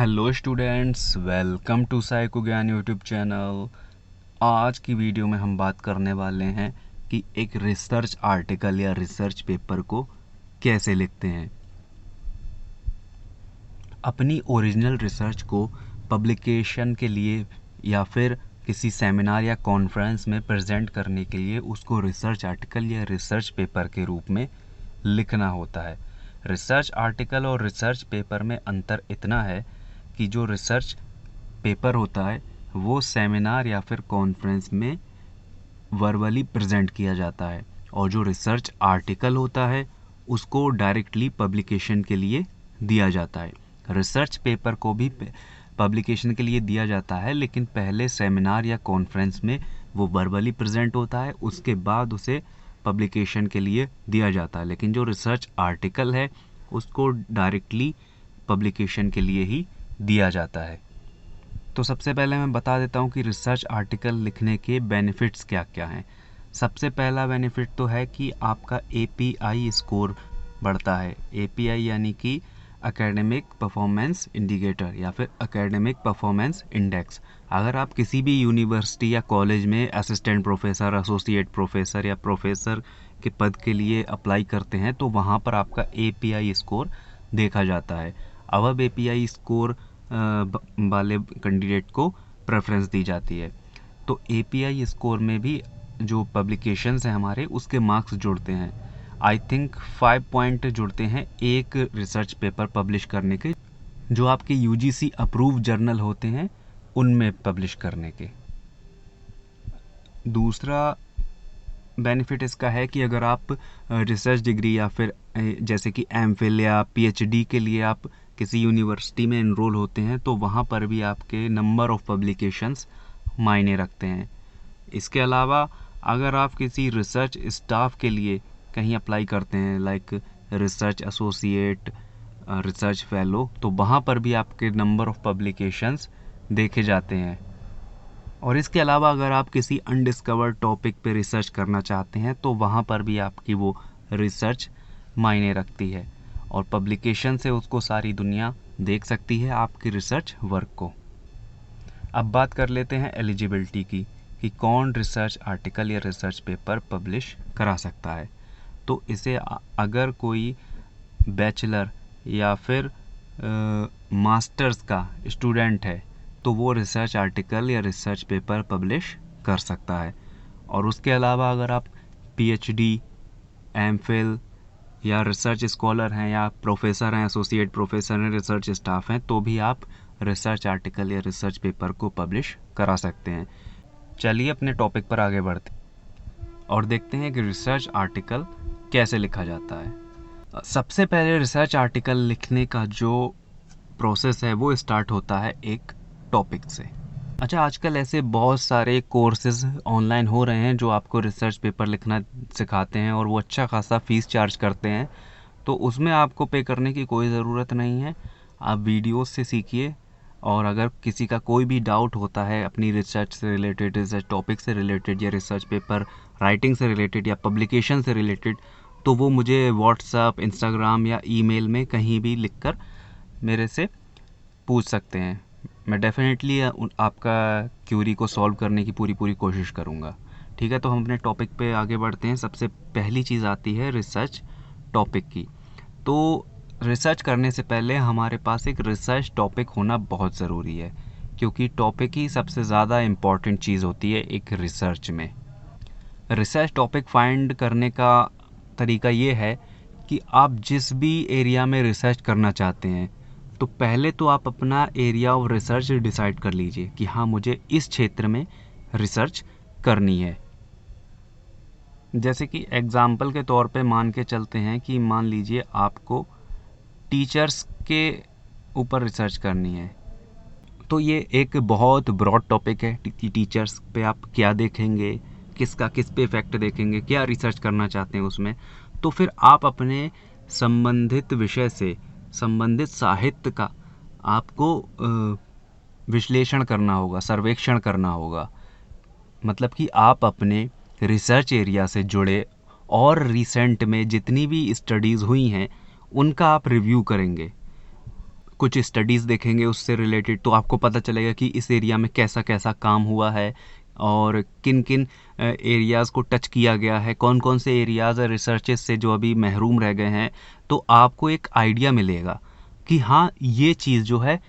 Hello students, welcome to psycho Gyan YouTube channel. आज की video में हम बात करने वाले हैं कि एक रिसर्च आर्टिकल या रिसर्च पेपर को कैसे लिखते हैं। अपनी ओरिजिनल रिसर्च को पब्लिकेशन के लिए या फिर किसी सेमिनार या कॉन्फ्रेंस में प्रेजेंट करने के लिए उसको रिसर्च आर्टिकल या रिसर्च पेपर के रूप में लिखना होता है। रिसर्च आर्टिकल और रिसर्च पेपर में अंतर इतना है कि जो रिसर्च पेपर होता है वो सेमिनार या फिर कॉन्फ्रेंस में वर्बली प्रेजेंट किया जाता है, और जो रिसर्च आर्टिकल होता है उसको डायरेक्टली पब्लिकेशन के लिए दिया जाता है। रिसर्च पेपर को भी पब्लिकेशन के लिए दिया जाता है, लेकिन पहले सेमिनार या कॉन्फ्रेंस में वो वर्बली प्रेजेंट होता है, उसके बाद उसे पब्लिकेशन के लिए दिया जाता है। लेकिन जो रिसर्च आर्टिकल है उसको डायरेक्टली पब्लिकेशन के लिए ही दिया जाता है। तो सबसे पहले मैं बता देता हूँ कि रिसर्च आर्टिकल लिखने के बेनिफिट्स क्या क्या हैं। सबसे पहला बेनिफिट तो है कि आपका API स्कोर बढ़ता है। API यानी कि एकेडमिक परफॉर्मेंस इंडिकेटर या फिर एकेडमिक परफॉर्मेंस इंडेक्स। अगर आप किसी भी यूनिवर्सिटी या कॉलेज में असिस्टेंट प्रोफेसर, एसोसिएट प्रोफेसर या प्रोफेसर के पद के लिए अप्लाई करते हैं तो वहाँ पर आपका API स्कोर देखा जाता है। अब API स्कोर वाले कैंडिडेट को प्रेफरेंस दी जाती है। तो API स्कोर में भी जो पब्लिकेशंस हैं हमारे, उसके मार्क्स जुड़ते हैं। आई थिंक 5 पॉइंट जुड़ते हैं एक रिसर्च पेपर पब्लिश करने के, जो आपके UGC अप्रूव जर्नल होते हैं उनमें पब्लिश करने के। दूसरा बेनिफिट इसका है कि अगर आप रिसर्च डिग्री या फिर जैसे कि MPhil या PhD के लिए आप किसी यूनिवर्सिटी में एनरोल होते हैं तो वहाँ पर भी आपके नंबर ऑफ पब्लिकेशंस मायने रखते हैं। इसके अलावा अगर आप किसी रिसर्च स्टाफ के लिए कहीं अप्लाई करते हैं, like research associate, research fellow, तो वहाँ पर भी आपके नंबर ऑफ पब्लिकेशंस देखे जाते हैं। और इसके अलावा अगर आप किसी अनडिस्कवर्ड टॉपिक पे रिसर्च करना चाहते हैं तो वहाँ पर भी आपकी वो रिसर्च मायने रखती है, और पब्लिकेशन से उसको सारी दुनिया देख सकती है आपकी रिसर्च वर्क को। अब बात कर लेते हैं एलिजिबिलिटी की, कि कौन रिसर्च आर्टिकल या रिसर्च पेपर पब्लिश करा सकता है। तो इसे अगर कोई बैचलर या फिर मास्टर्स का स्टूडेंट है तो वो रिसर्च आर्टिकल या रिसर्च पेपर पब्लिश कर सकता है। और उसके अलावा अगर आप PhD, MPhil या रिसर्च स्कॉलर हैं या प्रोफेसर हैं, एसोसिएट प्रोफेसर हैं, रिसर्च स्टाफ हैं, तो भी आप रिसर्च आर्टिकल या रिसर्च पेपर को पब्लिश करा सकते हैं। चलिए अपने टॉपिक पर आगे बढ़ते और देखते हैं कि रिसर्च आर्टिकल कैसे लिखा जाता है। सबसे पहले रिसर्च आर्टिकल लिखने का जो प्रोसेस है वो स्टार्ट होता है एक टॉपिक से। अच्छा, आजकल ऐसे बहुत सारे कोर्सेज ऑनलाइन हो रहे हैं जो आपको रिसर्च पेपर लिखना सिखाते हैं, और वो अच्छा खासा फीस चार्ज करते हैं। तो उसमें आपको पे करने की कोई ज़रूरत नहीं है, आप वीडियोस से सीखिए। और अगर किसी का कोई भी डाउट होता है अपनी रिसर्च से रिलेटेड, रिसर्च टॉपिक से रिलेटेड, या रिसर्च पेपर राइटिंग से रिलेटेड, या पब्लिकेशन से रिलेटेड, तो वो मुझे व्हाट्सएप, इंस्टाग्राम या ईमेल में कहीं भी लिखकर मेरे से पूछ सकते हैं। मैं डेफिनेटली आपका क्यूरी को सॉल्व करने की पूरी कोशिश करूँगा। ठीक है, तो हम अपने टॉपिक पे आगे बढ़ते हैं। सबसे पहली चीज़ आती है रिसर्च टॉपिक की। तो रिसर्च करने से पहले हमारे पास एक रिसर्च टॉपिक होना बहुत ज़रूरी है, क्योंकि टॉपिक ही सबसे ज़्यादा इम्पॉर्टेंट चीज़ होती है एक रिसर्च में। रिसर्च टॉपिक फाइंड करने का तरीका ये है कि आप जिस भी एरिया में रिसर्च करना चाहते हैं, तो पहले तो आप अपना एरिया ऑफ रिसर्च डिसाइड कर लीजिए कि हाँ, मुझे इस क्षेत्र में रिसर्च करनी है। जैसे कि एग्जाम्पल के तौर पे मान के चलते हैं कि मान लीजिए आपको टीचर्स के ऊपर रिसर्च करनी है, तो ये एक बहुत ब्रॉड टॉपिक है कि टीचर्स पे आप क्या देखेंगे, किसका किस पे इफेक्ट देखेंगे, क्या रिसर्च करना चाहते हैं उसमें। तो फिर आप अपने संबंधित विषय से संबंधित साहित्य का आपको विश्लेषण करना होगा, सर्वेक्षण करना होगा। मतलब कि आप अपने रिसर्च एरिया से जुड़े और रिसेंट में जितनी भी स्टडीज़ हुई हैं उनका आप रिव्यू करेंगे। कुछ स्टडीज़ देखेंगे उससे रिलेटेड, तो आपको पता चलेगा कि इस एरिया में कैसा कैसा काम हुआ है और किन किन एरियाज़ को टच किया गया है, कौन कौन से एरियाज़ और रिसर्चेस से जो अभी महरूम रह गए हैं। तो आपको एक आइडिया मिलेगा कि हाँ, ये चीज़ जो है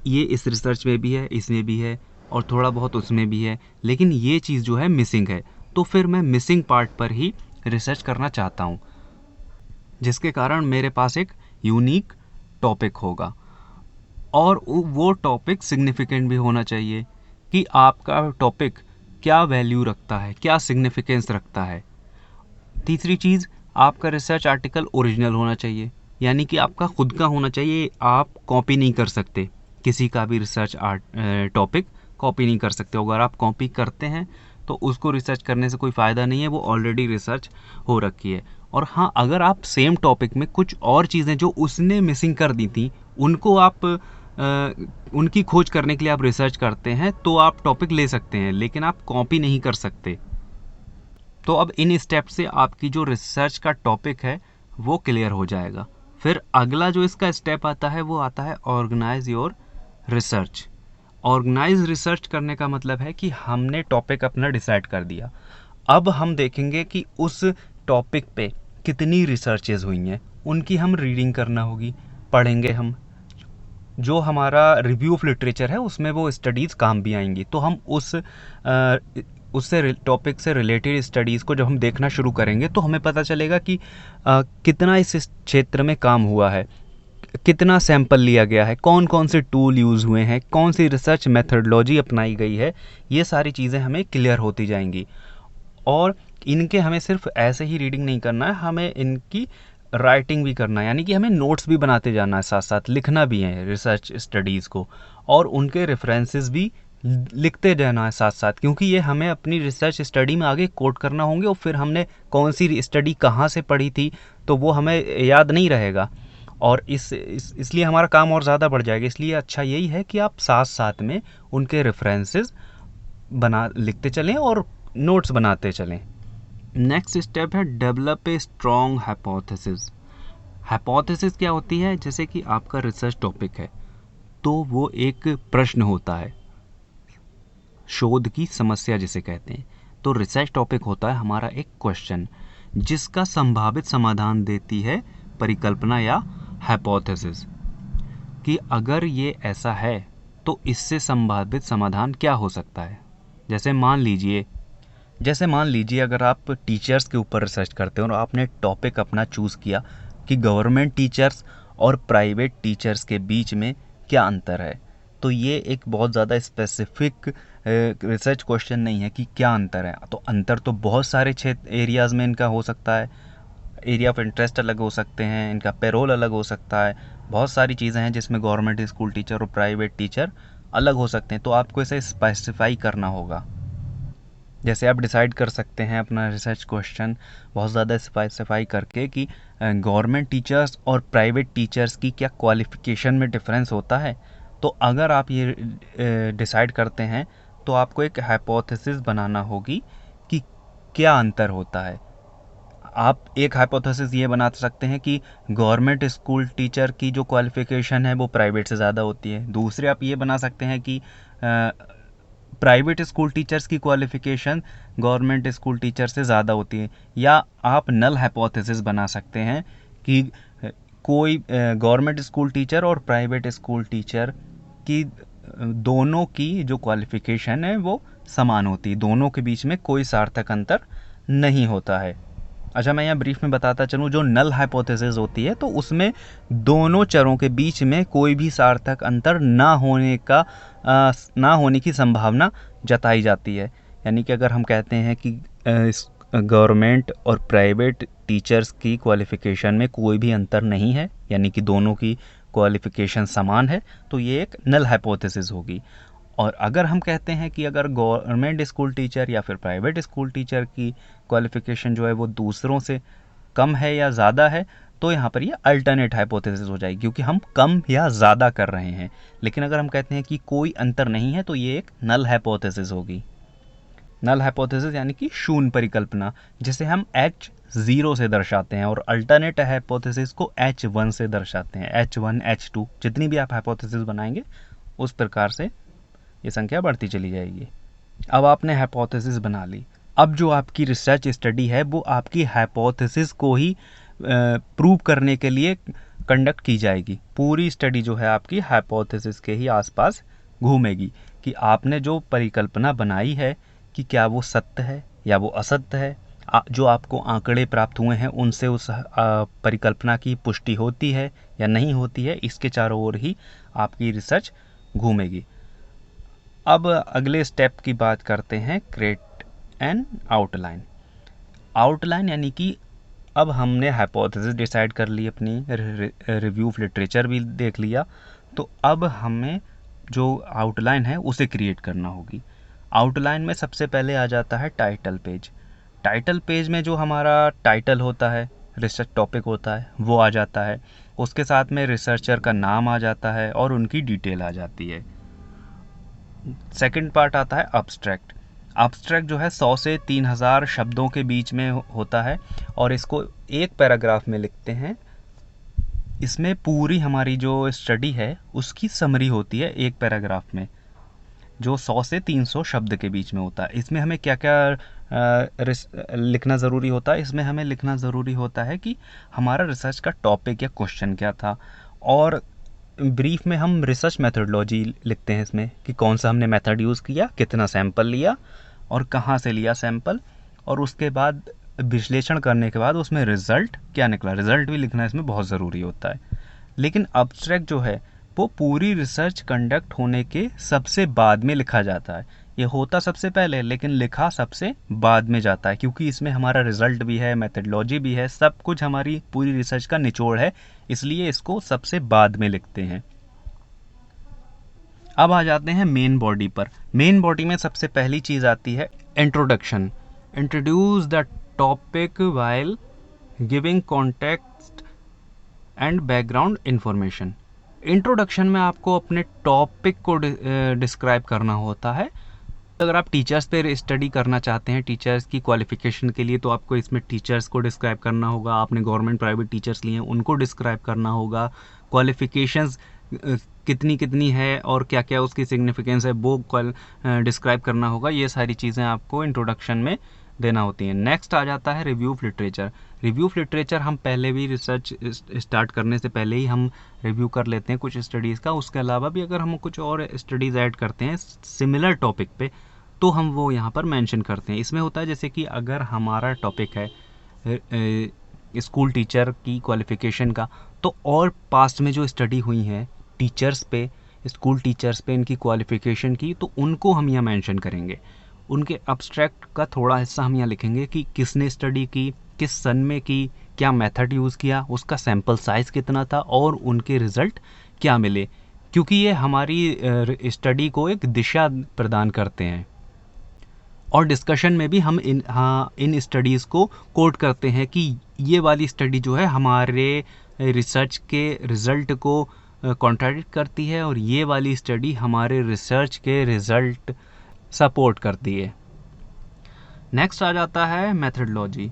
ये इस रिसर्च में भी है, इसमें भी है और थोड़ा बहुत उसमें भी है, लेकिन ये चीज़ जो है मिसिंग है। तो फिर मैं मिसिंग पार्ट पर ही रिसर्च करना चाहता हूँ, जिसके कारण मेरे पास एक यूनिक टॉपिक होगा और वो टॉपिक सिग्निफिकेंट भी होना चाहिए कि आपका टॉपिक क्या वैल्यू रखता है, क्या सिग्निफिकेंस रखता है। तीसरी चीज़, आपका रिसर्च आर्टिकल ओरिजिनल होना चाहिए, यानी कि आपका खुद का होना चाहिए। आप कॉपी नहीं कर सकते, किसी का भी रिसर्च टॉपिक कॉपी नहीं कर सकते। अगर आप कॉपी करते हैं तो उसको रिसर्च करने से कोई फ़ायदा नहीं है, वो ऑलरेडी रिसर्च हो रखी है। और हाँ, अगर आप सेम टॉपिक में कुछ और चीज़ें जो उसने मिसिंग कर दी थी उनको आप उनकी खोज करने के लिए आप रिसर्च करते हैं तो आप टॉपिक ले सकते हैं, लेकिन आप कॉपी नहीं कर सकते। तो अब इन स्टेप से आपकी जो रिसर्च का टॉपिक है वो क्लियर हो जाएगा। फिर अगला जो इसका स्टेप आता है वो आता है organise your research. Organise research करने का मतलब है कि हमने टॉपिक अपना डिसाइड कर दिया, अब हम देखेंगे कि उस टॉपिक पे कितनी रिसर्चेज हुई हैं, उनकी हम रीडिंग करना होगी, पढ़ेंगे हम। जो हमारा रिव्यू ऑफ लिटरेचर है उसमें वो स्टडीज़ काम भी आएंगी। तो हम उससे टॉपिक से रिलेटेड स्टडीज़ को जब हम देखना शुरू करेंगे तो हमें पता चलेगा कि कितना इस क्षेत्र में काम हुआ है, कितना सैंपल लिया गया है, कौन कौन से टूल यूज़ हुए हैं, कौन सी रिसर्च मेथडोलॉजी अपनाई गई है। ये सारी चीज़ें हमें क्लियर होती जाएंगी और इनके हमें सिर्फ ऐसे ही रीडिंग नहीं करना है, हमें इनकी राइटिंग भी करना है, यानी कि हमें नोट्स भी बनाते जाना है, साथ साथ लिखना भी है रिसर्च स्टडीज़ को और उनके रेफरेंसेस भी लिखते जाना है साथ साथ, क्योंकि ये हमें अपनी रिसर्च स्टडी में आगे कोट करना होंगे और फिर हमने कौन सी स्टडी कहाँ से पढ़ी थी तो वो हमें याद नहीं रहेगा और इसलिए हमारा काम और ज़्यादा बढ़ जाएगा। इसलिए अच्छा यही है कि आप साथ साथ में उनके रेफरेंसेस लिखते चलें और नोट्स बनाते चलें। नेक्स्ट स्टेप है develop a strong hypothesis. Hypothesis क्या होती है? जैसे कि आपका रिसर्च टॉपिक है तो वो एक प्रश्न होता है, शोध की समस्या जिसे कहते हैं। तो रिसर्च टॉपिक होता है हमारा एक क्वेश्चन जिसका संभावित समाधान देती है परिकल्पना या हाइपोथेसिस, कि अगर ये ऐसा है तो इससे संभावित समाधान क्या हो सकता है। जैसे मान लीजिए अगर आप टीचर्स के ऊपर रिसर्च करते हो और आपने टॉपिक अपना चूज़ किया कि गवर्नमेंट टीचर्स और प्राइवेट टीचर्स के बीच में क्या अंतर है, तो ये एक बहुत ज़्यादा स्पेसिफिक रिसर्च क्वेश्चन नहीं है कि क्या अंतर है। तो अंतर तो बहुत सारे क्षेत्र एरियाज़ में इनका हो सकता है, एरिया ऑफ इंटरेस्ट अलग हो सकते हैं, इनका पेरोल अलग हो सकता है, बहुत सारी चीज़ें हैं जिसमें गवर्नमेंट स्कूल टीचर और प्राइवेट टीचर अलग हो सकते हैं। तो आपको इसे स्पेसिफाई करना होगा। जैसे आप डिसाइड कर सकते हैं अपना रिसर्च क्वेश्चन बहुत ज़्यादा स्पेसिफाई करके कि गवर्नमेंट टीचर्स और प्राइवेट टीचर्स की क्या क्वालिफ़िकेशन में डिफरेंस होता है। तो अगर आप ये डिसाइड करते हैं तो आपको एक हाइपोथेसिस बनाना होगी कि क्या अंतर होता है। आप एक हाइपोथेसिस ये बना सकते हैं कि गवर्नमेंट स्कूल टीचर की जो क्वालिफ़िकेशन है वो प्राइवेट से ज़्यादा होती है। दूसरे आप ये बना सकते हैं कि प्राइवेट स्कूल टीचर्स की क्वालिफ़िकेशन गवर्नमेंट स्कूल टीचर से ज़्यादा होती है। या आप नल हाइपोथेसिस बना सकते हैं कि कोई गवर्नमेंट स्कूल टीचर और प्राइवेट स्कूल टीचर की दोनों की जो क्वालिफ़िकेशन है वो समान होती है, दोनों के बीच में कोई सार्थक अंतर नहीं होता है। अच्छा, मैं यहाँ ब्रीफ में बताता चलूँ, जो नल हाइपोथेसिस होती है तो उसमें दोनों चरों के बीच में कोई भी सार्थक अंतर ना होने की संभावना जताई जाती है। यानी कि अगर हम कहते हैं कि गवर्नमेंट और प्राइवेट टीचर्स की क्वालिफ़िकेशन में कोई भी अंतर नहीं है, यानी कि दोनों की क्वालिफ़िकेशन समान है, तो ये एक नल हाइपोथेसिस होगी। और अगर हम कहते हैं कि अगर गवर्नमेंट स्कूल टीचर या फिर प्राइवेट स्कूल टीचर की क्वालिफ़िकेशन जो है वो दूसरों से कम है या ज़्यादा है, तो यहाँ पर ये अल्टरनेट हाइपोथेसिस हो जाएगी, क्योंकि हम कम या ज़्यादा कर रहे हैं। लेकिन अगर हम कहते हैं कि कोई अंतर नहीं है तो ये एक नल हाइपोथेसिस होगी। नल हाइपोथेसिस यानी कि शून्य परिकल्पना, जिसे हम H0 से दर्शाते हैं, और अल्टरनेट हाइपोथेसिस को H1 से दर्शाते हैं। H1 H2 जितनी भी आप हाइपोथेसिस बनाएंगे उस प्रकार से ये संख्या बढ़ती चली जाएगी। अब आपने हाइपोथेसिस बना ली, अब जो आपकी रिसर्च स्टडी है वो आपकी हाइपोथेसिस को ही प्रूव करने के लिए कंडक्ट की जाएगी। पूरी स्टडी जो है आपकी हाइपोथेसिस के ही आसपास घूमेगी कि आपने जो परिकल्पना बनाई है कि क्या वो सत्य है या वो असत्य है। जो आपको आंकड़े प्राप्त हुए हैं उनसे उस परिकल्पना की पुष्टि होती है या नहीं होती है, इसके चारों ओर ही आपकी रिसर्च घूमेगी। अब अगले स्टेप की बात करते हैं, क्रिएट एन आउटलाइन। आउटलाइन यानी कि अब हमने हाइपोथेसिस डिसाइड कर ली, अपनी रिव्यू ऑफ लिटरेचर भी देख लिया, तो अब हमें जो आउटलाइन है उसे क्रिएट करना होगी। आउटलाइन में सबसे पहले आ जाता है टाइटल पेज। टाइटल पेज में जो हमारा टाइटल होता है, रिसर्च टॉपिक होता है, वो आ जाता है। उसके साथ में रिसर्चर का नाम आ जाता है और उनकी डिटेल आ जाती है। सेकंड पार्ट आता है अब्स्ट्रैक्ट। अब्स्ट्रैक्ट जो है 100 से 3000 शब्दों के बीच में होता है और इसको एक पैराग्राफ में लिखते हैं। इसमें पूरी हमारी जो स्टडी है उसकी समरी होती है एक पैराग्राफ में, जो 100 से 300 शब्द के बीच में होता है। इसमें हमें क्या क्या लिखना ज़रूरी होता है? इसमें हमें लिखना ज़रूरी होता है कि हमारा रिसर्च का टॉपिक या क्वेश्चन क्या था, और ब्रीफ में हम रिसर्च मेथडोलॉजी लिखते हैं इसमें कि कौन सा हमने मेथड यूज़ किया, कितना सैंपल लिया और कहाँ से लिया सैंपल, और उसके बाद विश्लेषण करने के बाद उसमें रिज़ल्ट क्या निकला। रिज़ल्ट भी लिखना इसमें बहुत ज़रूरी होता है। लेकिन अब्स्ट्रैक्ट जो है वो पूरी रिसर्च कंडक्ट होने के सबसे बाद में लिखा जाता है। ये होता सबसे पहले लेकिन लिखा सबसे बाद में जाता है, क्योंकि इसमें हमारा रिजल्ट भी है, मेथडोलॉजी भी है, सब कुछ हमारी पूरी रिसर्च का निचोड़ है, इसलिए इसको सबसे बाद में लिखते हैं। अब आ जाते हैं मेन बॉडी पर। मेन बॉडी में सबसे पहली चीज़ आती है introduction. Introduce the topic while giving context and background information. Introduction में आपको अपने टॉपिक को डिस्क्राइब करना होता है। अगर आप टीचर्स पे स्टडी करना चाहते हैं, टीचर्स की क्वालिफिकेशन के लिए, तो आपको इसमें टीचर्स को डिस्क्राइब करना होगा। आपने गवर्नमेंट प्राइवेट टीचर्स लिए हैं उनको डिस्क्राइब करना होगा। क्वालिफिकेशंस कितनी कितनी है और क्या क्या उसकी सिग्निफिकेंस है वो डिस्क्राइब करना होगा। ये सारी चीज़ें आपको इंट्रोडक्शन में देना होती हैं। नेक्स्ट आ जाता है review of literature. Review of literature हम पहले भी रिसर्च स्टार्ट करने से पहले ही हम रिव्यू कर लेते हैं कुछ स्टडीज़ का। उसके अलावा भी अगर हम कुछ और स्टडीज़ ऐड करते हैं सिमिलर टॉपिक पे तो हम वो यहाँ पर मेंशन करते हैं। इसमें होता है जैसे कि अगर हमारा टॉपिक है स्कूल टीचर की क्वालिफ़िकेशन का, तो और पास्ट में जो स्टडी हुई है टीचर्स पे, स्कूल टीचर्स पे, इनकी क्वालिफ़िकेशन की, तो उनको हम यहाँ मेंशन करेंगे। उनके अब्स्ट्रैक्ट का थोड़ा हिस्सा हम यहाँ लिखेंगे कि किसने स्टडी की, किस सन में की, क्या मेथड यूज़ किया, उसका सैम्पल साइज़ कितना था और उनके रिज़ल्ट क्या मिले, क्योंकि ये हमारी स्टडी को एक दिशा प्रदान करते हैं। और डिस्कशन में भी हम इन स्टडीज़ को कोट करते हैं कि ये वाली स्टडी जो है हमारे रिसर्च के रिज़ल्ट को कॉन्ट्राडिक्ट करती है और ये वाली स्टडी हमारे रिसर्च के रिज़ल्ट सपोर्ट करती है। नेक्स्ट आ जाता है मेथडोलॉजी।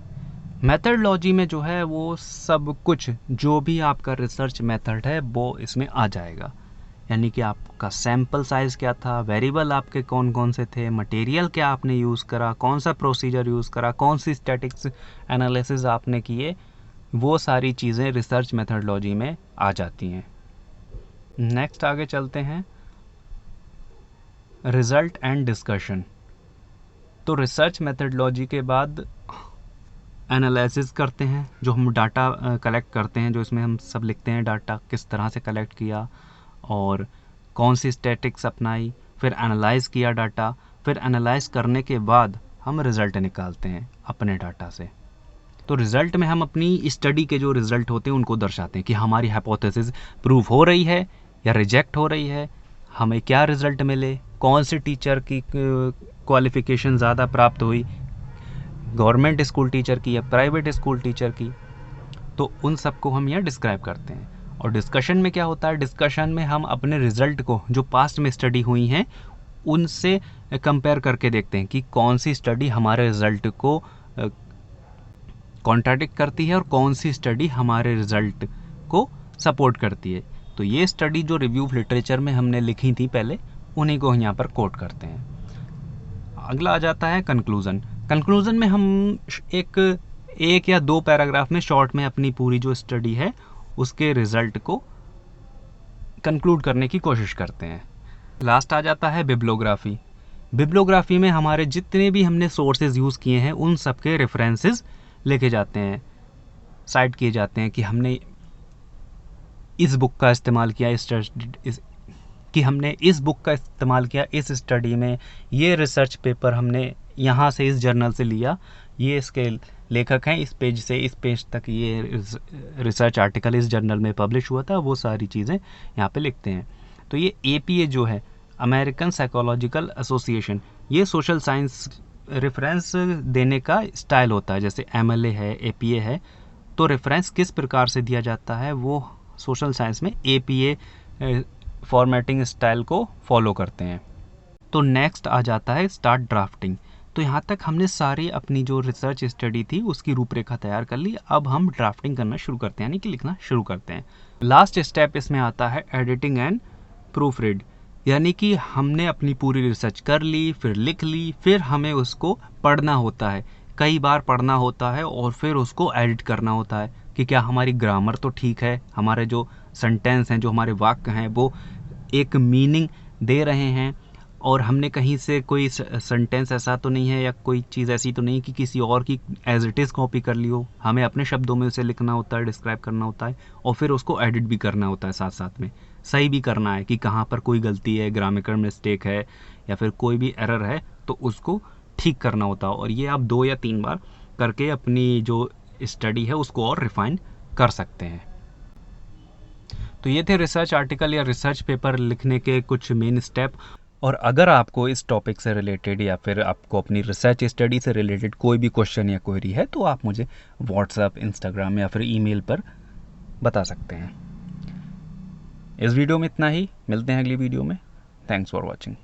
मेथडोलॉजी में जो है वो सब कुछ जो भी आपका रिसर्च मेथड है वो इसमें आ जाएगा, यानी कि आपका सैम्पल साइज़ क्या था, वेरिएबल आपके कौन कौन से थे, मटेरियल क्या आपने यूज़ करा, कौन सा प्रोसीजर यूज़ करा, कौन सी स्टैटिक्स एनालिसिस आपने किए, वो सारी चीज़ें रिसर्च मेथडोलॉजी में आ जाती हैं। नेक्स्ट आगे चलते हैं, रिज़ल्ट एंड डिस्कशन। तो रिसर्च मेथडोलॉजी के बाद एनालिसिस करते हैं, जो हम डाटा कलेक्ट करते हैं, जो इसमें हम सब लिखते हैं डाटा किस तरह से कलेक्ट किया और कौन सी स्टैटिक्स अपनाई, फिर एनालाइज़ किया डाटा, फिर एनालाइज़ करने के बाद हम रिज़ल्ट निकालते हैं अपने डाटा से। तो रिज़ल्ट में हम अपनी स्टडी के जो रिज़ल्ट होते हैं उनको दर्शाते हैं कि हमारी हाइपोथेसिस प्रूव हो रही है या रिजेक्ट हो रही है, हमें क्या रिज़ल्ट मिले, कौन से टीचर की क्वालिफ़िकेशन ज़्यादा प्राप्त हुई, गवर्नमेंट स्कूल टीचर की या प्राइवेट स्कूल टीचर की, तो उन सबको हम यहाँ डिस्क्राइब करते हैं। और डिस्कशन में क्या होता है, डिस्कशन में हम अपने रिज़ल्ट को जो पास्ट में स्टडी हुई हैं उनसे कंपेयर करके देखते हैं कि कौन सी स्टडी हमारे रिज़ल्ट को कॉन्ट्राडिक्ट करती है और कौन सी स्टडी हमारे रिज़ल्ट को सपोर्ट करती है। तो ये स्टडी जो रिव्यू ऑफ लिटरेचर में हमने लिखी थी पहले, उन्हीं को यहाँ पर कोट करते हैं। अगला आ जाता है कंक्लूज़न। कंक्लूज़न में हम एक या दो पैराग्राफ में शॉर्ट में अपनी पूरी जो स्टडी है उसके रिज़ल्ट को कंक्लूड करने की कोशिश करते हैं। लास्ट आ जाता है बिब्लियोग्राफी। बिब्लियोग्राफी में हमारे जितने भी हमने सोर्सेज यूज़ किए हैं उन सब के रेफरेंसेस लेके जाते हैं, साइट किए जाते हैं कि हमने इस बुक का इस्तेमाल किया इस बुक का इस्तेमाल किया इस स्टडी में, ये रिसर्च पेपर हमने यहाँ से इस जर्नल से लिया, ये इसके लेखक हैं, इस पेज से इस पेज तक ये रिसर्च आर्टिकल इस जर्नल में पब्लिश हुआ था, वो सारी चीज़ें यहाँ पे लिखते हैं। तो ये APA जो है, अमेरिकन साइकोलॉजिकल एसोसिएशन, ये सोशल साइंस रेफरेंस देने का स्टाइल होता है। जैसे MLA है, APA है, तो रेफरेंस किस प्रकार से दिया जाता है वो सोशल साइंस में APA फॉर्मेटिंग स्टाइल को फॉलो करते हैं। तो नेक्स्ट आ जाता है स्टार्ट ड्राफ्टिंग। तो यहाँ तक हमने सारी अपनी जो रिसर्च स्टडी थी उसकी रूपरेखा तैयार कर ली। अब हम ड्राफ्टिंग करना शुरू करते हैं, यानी कि लिखना शुरू करते हैं। लास्ट स्टेप इसमें आता है एडिटिंग एंड प्रूफ रीड, यानी कि हमने अपनी पूरी रिसर्च कर ली, फिर लिख ली, फिर हमें उसको पढ़ना होता है, कई बार पढ़ना होता है और फिर उसको एडिट करना होता है कि क्या हमारी ग्रामर तो ठीक है, हमारे जो सेंटेंस हैं, जो हमारे वाक्य हैं वो एक मीनिंग दे रहे हैं, और हमने कहीं से कोई सेंटेंस ऐसा तो नहीं है या कोई चीज़ ऐसी तो नहीं कि किसी और की एज इट इज़ कॉपी कर ली हो। हमें अपने शब्दों में उसे लिखना होता है, डिस्क्राइब करना होता है और फिर उसको एडिट भी करना होता है, साथ साथ में सही भी करना है कि कहाँ पर कोई गलती है, ग्रामेटिकल मिस्टेक है या फिर कोई भी एरर है तो उसको ठीक करना होता है। और ये आप 2 या 3 बार करके अपनी जो स्टडी है उसको और रिफाइन कर सकते हैं। तो ये थे रिसर्च आर्टिकल या रिसर्च पेपर लिखने के कुछ मेन स्टेप। और अगर आपको इस टॉपिक से रिलेटेड या फिर आपको अपनी रिसर्च स्टडी से रिलेटेड कोई भी क्वेश्चन या क्वेरी है तो आप मुझे व्हाट्सएप, इंस्टाग्राम या फिर ईमेल पर बता सकते हैं। इस वीडियो में इतना ही, मिलते हैं अगली वीडियो में। Thanks for watching.